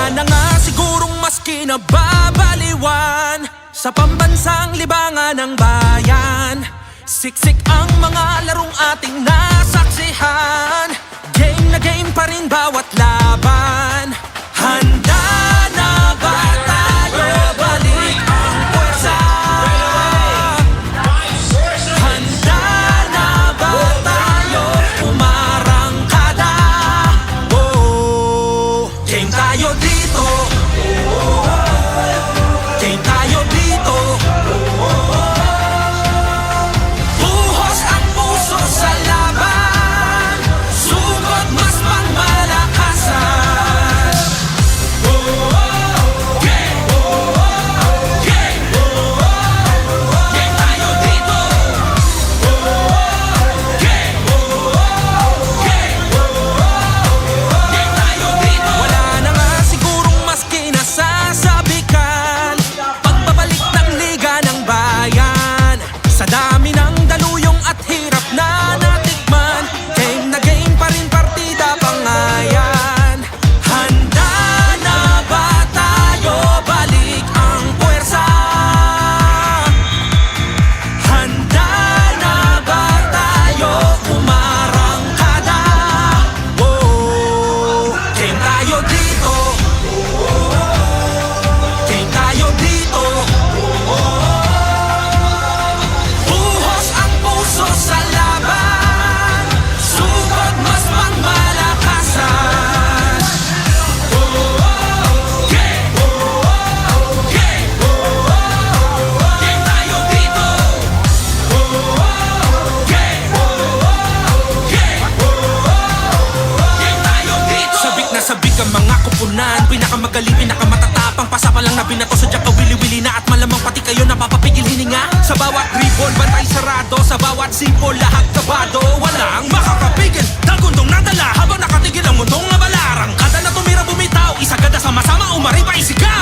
Wala na nga sigurong mas kinababaliwan sa pambansang libangan ng bayan. Siksik ang mga larong ating nasaksihan. Game na game pa rin bawat laban. Handa na ba tayo? Balik ang puwersa. Handa na ba tayo? Umarangkada. Oh, game tayo dito. Game tayo dito. Buhos ang puso sa laban. Sugod mas pangmalakasan. Game! Game! Game tayo dito. Game! Game! Game tayo dito. Wala na nga sigurong mas kinasasabikan pagbabalik ng Liga ng Bayan. Sa dami ng daluyong at hirap na natikman, game na game pa rin partida pangayan. Handa na ba tayo? Balik ang puwersa. Handa na ba tayo? Umarangkada. Oh, game tayo dito. Game tayo dito. Buhos ang puso sa laban. Sugod mas pangmalakasan. Game! Game! Game tayo dito. Game! Game! Game tayo dito. Sabik na sabik ang mga kupunan. Pinakamagaling, pinakamatatapang. Pasa pa lang na binato sa diyak kawili-wili na. At malamang pati kayo napapapigil hininga. Sa bawat ribol, bantay sarado. Sa bawat sipol, lahat kabado. Walang makakapigil. Dalgundong nadala habang nakatigil ang mundong nabalarang. Kada na tumira bumitaw, isagada sama-sama umari pa isigaw.